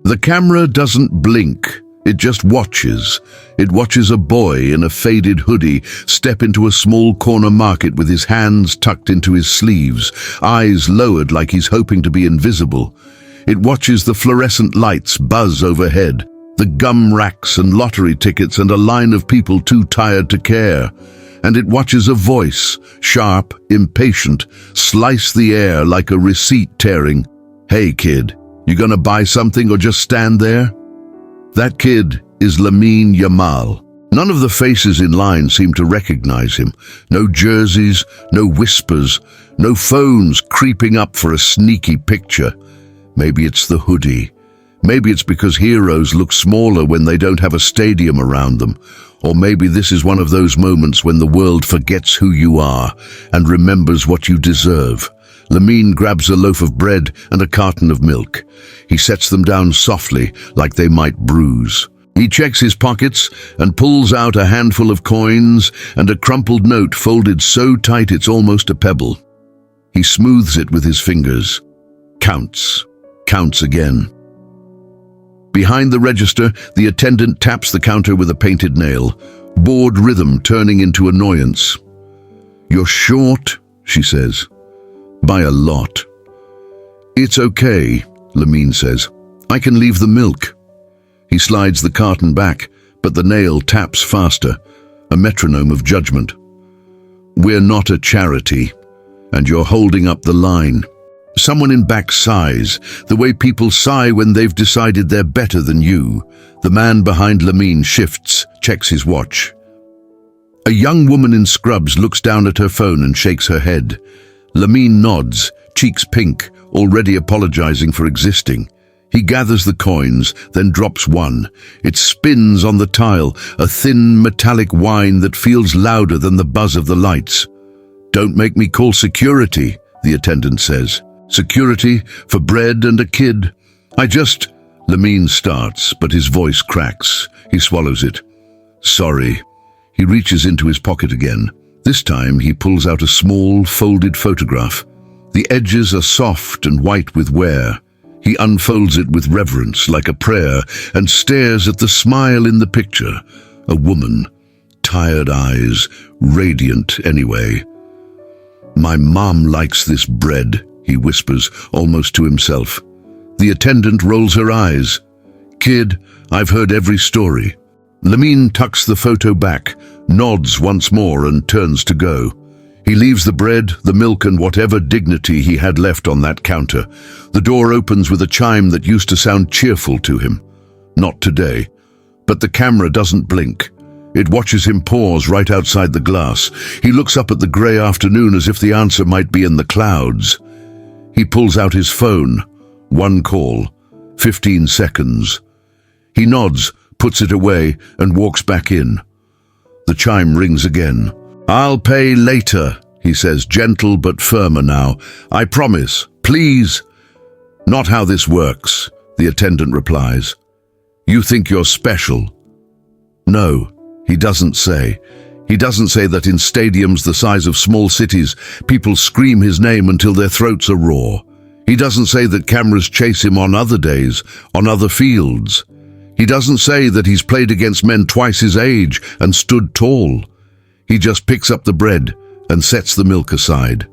The camera doesn't blink. It just watches. It watches a boy in a faded hoodie step into a small corner market with his hands tucked into his sleeves, eyes lowered like he's hoping to be invisible. It watches the fluorescent lights buzz overhead, the gum racks and lottery tickets and a line of people too tired to care. And it watches a voice, sharp, impatient, slice the air like a receipt tearing. "Hey kid, you gonna buy something or just stand there?" That kid is Lamine Yamal. None of the faces in line seem to recognize him. No jerseys, no whispers, no phones creeping up for a sneaky picture. Maybe it's the hoodie. Maybe it's because heroes look smaller when they don't have a stadium around them. Or maybe this is one of those moments when the world forgets who you are and remembers what you deserve. Lamine grabs a loaf of bread and a carton of milk. He sets them down softly, like they might bruise. He checks his pockets and pulls out a handful of coins and a crumpled note folded so tight it's almost a pebble. He smooths it with his fingers. Counts again. Behind the register, the attendant taps the counter with a painted nail, bored rhythm turning into annoyance. "You're short," she says. "By a lot." "It's okay," Lamine says. "I can leave the milk." He slides the carton back, but the nail taps faster, a metronome of judgment. "We're not a charity, and you're holding up the line." Someone in back sighs, the way people sigh when they've decided they're better than you. The man behind Lamine shifts, checks his watch. A young woman in scrubs looks down at her phone and shakes her head. Lamine nods, cheeks pink, already apologizing for existing. He gathers the coins, then drops one. It spins on the tile, a thin metallic whine that feels louder than the buzz of the lights. "Don't make me call security," the attendant says. "Security for bread and a kid. Lamine starts, but his voice cracks. He swallows it. "Sorry." He reaches into his pocket again. This time he pulls out a small, folded photograph. The edges are soft and white with wear. He unfolds it with reverence, like a prayer, and stares at the smile in the picture. A woman, tired eyes, radiant anyway. "My mom likes this bread," he whispers, almost to himself. The attendant rolls her eyes. "Kid, I've heard every story." Lamine tucks the photo back, nods once more and turns to go. He leaves the bread, the milk and whatever dignity he had left on that counter. The door opens with a chime that used to sound cheerful to him. Not today. But the camera doesn't blink. It watches him pause right outside the glass. He looks up at the grey afternoon as if the answer might be in the clouds. He pulls out his phone. One call. 15 seconds. He nods, puts it away, and walks back in. The chime rings again. "I'll pay later," he says, gentle but firmer now. "I promise. Please." "Not how this works," the attendant replies. "You think you're special." No, he doesn't say. He doesn't say that in stadiums the size of small cities, people scream his name until their throats are raw. He doesn't say that cameras chase him on other days, on other fields. He doesn't say that he's played against men twice his age and stood tall. He just picks up the bread and sets the milk aside.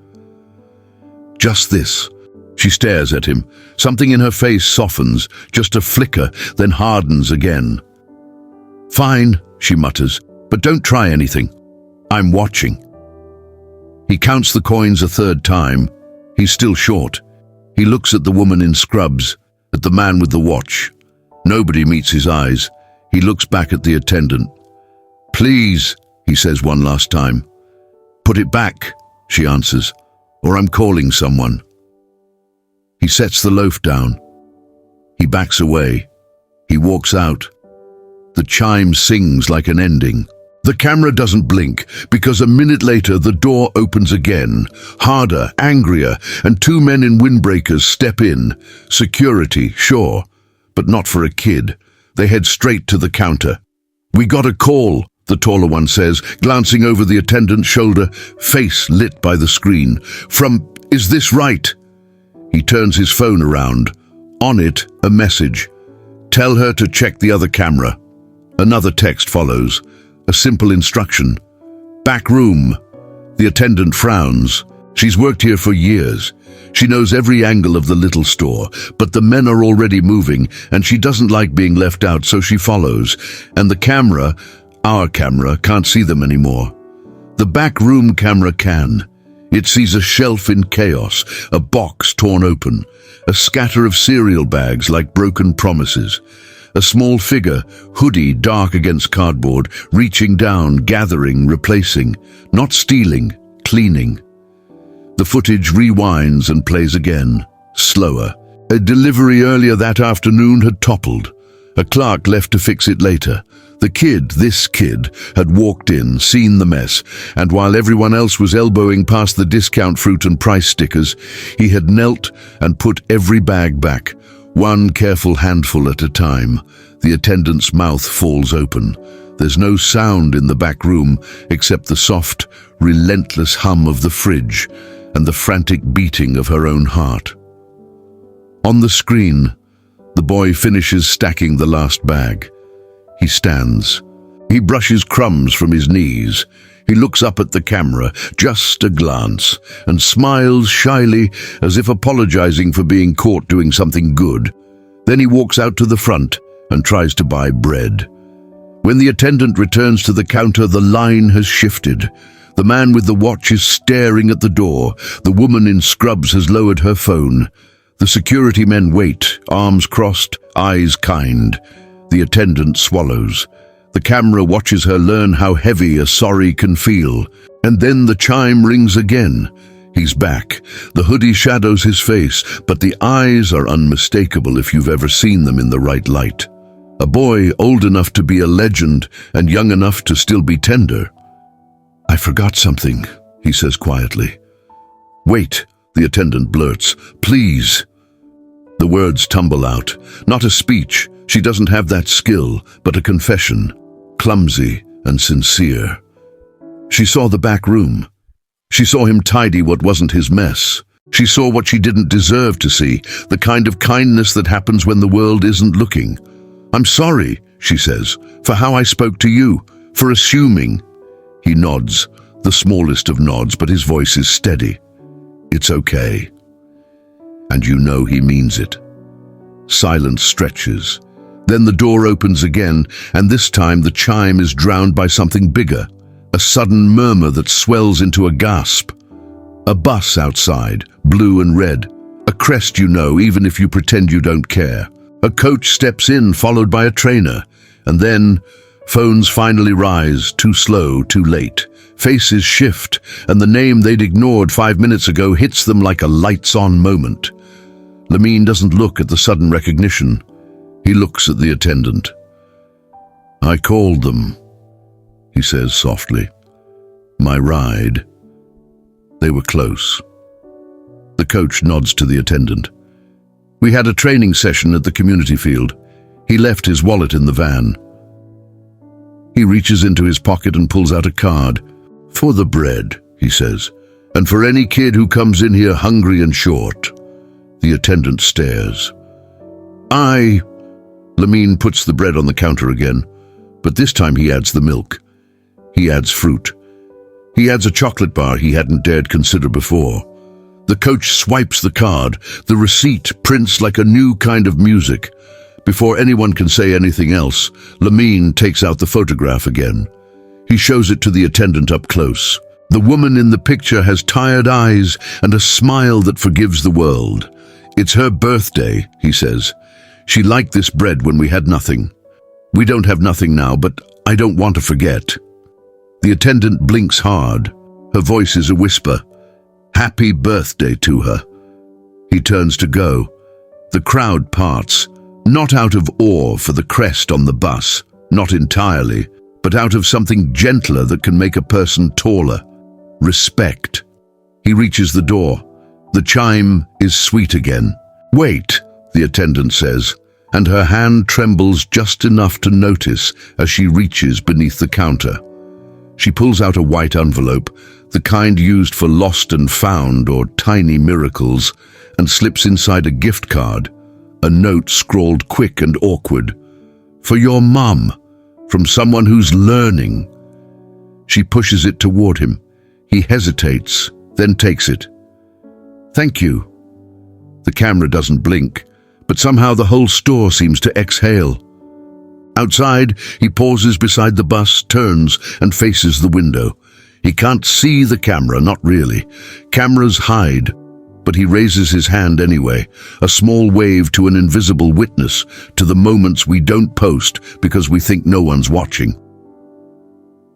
Just this. She stares at him. Something in her face softens, just a flicker, then hardens again. "Fine," she mutters, "but don't try anything. I'm watching." He counts the coins a third time. He's still short. He looks at the woman in scrubs, at the man with the watch. Nobody meets his eyes. He looks back at the attendant. "Please," he says one last time. "Put it back," she answers, "or I'm calling someone." He sets the loaf down. He backs away. He walks out. The chime sings like an ending. The camera doesn't blink, because a minute later the door opens again, harder, angrier, and two men in windbreakers step in. Security, sure, but not for a kid. They head straight to the counter. "We got a call," the taller one says, glancing over the attendant's shoulder, face lit by the screen. "Is this right?" He turns his phone around. On it, a message. Tell her to check the other camera. Another text follows, a simple instruction. Back room. The attendant frowns. She's worked here for years. She knows every angle of the little store, but the men are already moving, and she doesn't like being left out, so she follows. And the camera, our camera, can't see them anymore. The back room camera can. It sees a shelf in chaos, a box torn open, a scatter of cereal bags like broken promises. A small figure, hoodie dark against cardboard, reaching down, gathering, replacing, not stealing, cleaning. The footage rewinds and plays again, slower. A delivery earlier that afternoon had toppled. A clerk left to fix it later. This kid, had walked in, seen the mess, and while everyone else was elbowing past the discount fruit and price stickers, he had knelt and put every bag back, one careful handful at a time. The attendant's mouth falls open. There's no sound in the back room except the soft, relentless hum of the fridge and the frantic beating of her own heart. On the screen, the boy finishes stacking the last bag. He stands. He brushes crumbs from his knees. He looks up at the camera, just a glance, and smiles shyly as if apologizing for being caught doing something good. Then he walks out to the front and tries to buy bread. When the attendant returns to the counter, the line has shifted. The man with the watch is staring at the door. The woman in scrubs has lowered her phone. The security men wait, arms crossed, eyes kind. The attendant swallows. The camera watches her learn how heavy a sorry can feel. And then the chime rings again. He's back. The hoodie shadows his face, but the eyes are unmistakable if you've ever seen them in the right light. A boy old enough to be a legend and young enough to still be tender. "I forgot something," he says quietly. "Wait," the attendant blurts. "Please." The words tumble out. Not a speech. She doesn't have that skill, but a confession, clumsy and sincere. She saw the back room. She saw him tidy what wasn't his mess. She saw what she didn't deserve to see, the kind of kindness that happens when the world isn't looking. "I'm sorry," she says, "for how I spoke to you, for assuming." He nods, the smallest of nods, but his voice is steady. "It's okay." And you know he means it. Silence stretches. Then the door opens again, and this time the chime is drowned by something bigger, a sudden murmur that swells into a gasp. A bus outside, blue and red. A crest you know, even if you pretend you don't care. A coach steps in, followed by a trainer. And then, phones finally rise, too slow, too late. Faces shift, and the name they'd ignored 5 minutes ago hits them like a lights-on moment. Lamine doesn't look at the sudden recognition. He looks at the attendant. "I called them," he says softly. "My ride." They were close. The coach nods to the attendant. "We had a training session at the community field. He left his wallet in the van." He reaches into his pocket and pulls out a card. "For the bread," he says, "and for any kid who comes in here hungry and short." The attendant stares. Lamine puts the bread on the counter again, but this time he adds the milk. He adds fruit. He adds a chocolate bar he hadn't dared consider before. The coach swipes the card. The receipt prints like a new kind of music. Before anyone can say anything else, Lamine takes out the photograph again. He shows it to the attendant up close. The woman in the picture has tired eyes and a smile that forgives the world. "It's her birthday," he says. "She liked this bread when we had nothing. We don't have nothing now, but I don't want to forget." The attendant blinks hard. Her voice is a whisper. Happy birthday to her. He turns to go. The crowd parts, not out of awe for the crest on the bus, not entirely, but out of something gentler that can make a person taller. Respect. He reaches the door. The chime is sweet again. "Wait," the attendant says, and her hand trembles just enough to notice as she reaches beneath the counter. She pulls out a white envelope, the kind used for lost and found or tiny miracles, and slips inside a gift card, A note scrawled quick and awkward. "For your mum, from someone who's learning." She pushes it toward him. He hesitates, then takes it. "Thank you." The camera doesn't blink, but somehow the whole store seems to exhale. Outside, he pauses beside the bus, turns, and faces the window. He can't see the camera, not really. Cameras hide, but he raises his hand anyway, a small wave to an invisible witness, to the moments we don't post because we think no one's watching.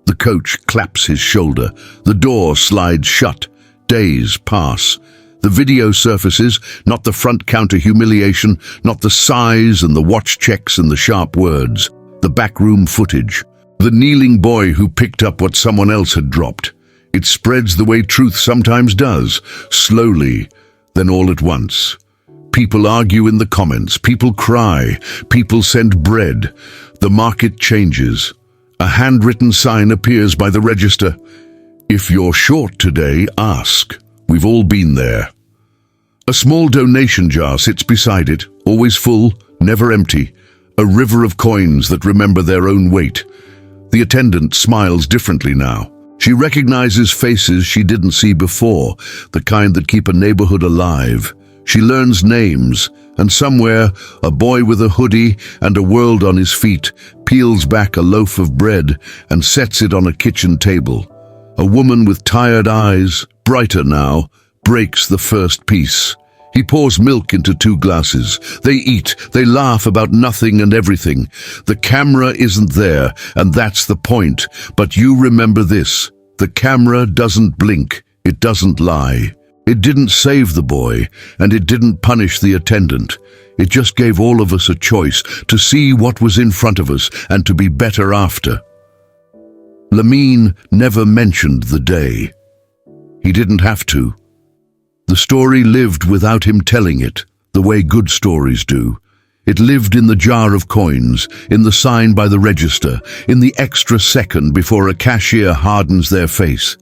The coach claps his shoulder. The door slides shut. Days pass. The video surfaces, not the front counter humiliation, not the sighs and the watch checks and the sharp words. The backroom footage. The kneeling boy who picked up what someone else had dropped. It spreads the way truth sometimes does, slowly, then all at once. People argue in the comments, people cry, people send bread. The market changes. A handwritten sign appears by the register. "If you're short today, ask." We've all been there. A small donation jar sits beside it, always full, never empty. A river of coins that remember their own weight. The attendant smiles differently now. She recognizes faces she didn't see before, the kind that keep a neighborhood alive. She learns names, and somewhere, a boy with a hoodie and a world on his feet peels back a loaf of bread and sets it on a kitchen table. A woman with tired eyes, brighter now, breaks the first piece. He pours milk into 2 glasses. They eat, they laugh about nothing and everything. The camera isn't there, and that's the point. But you remember this. The camera doesn't blink. It doesn't lie. It didn't save the boy, and it didn't punish the attendant. It just gave all of us a choice to see what was in front of us and to be better after. Lamine never mentioned the day. He didn't have to. The story lived without him telling it, the way good stories do. It lived in the jar of coins, in the sign by the register, in the extra second before a cashier hardens their face.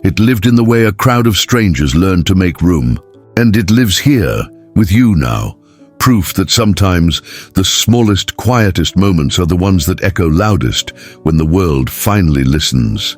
It lived in the way a crowd of strangers learn to make room. And it lives here, with you now. Proof that sometimes the smallest, quietest moments are the ones that echo loudest when the world finally listens.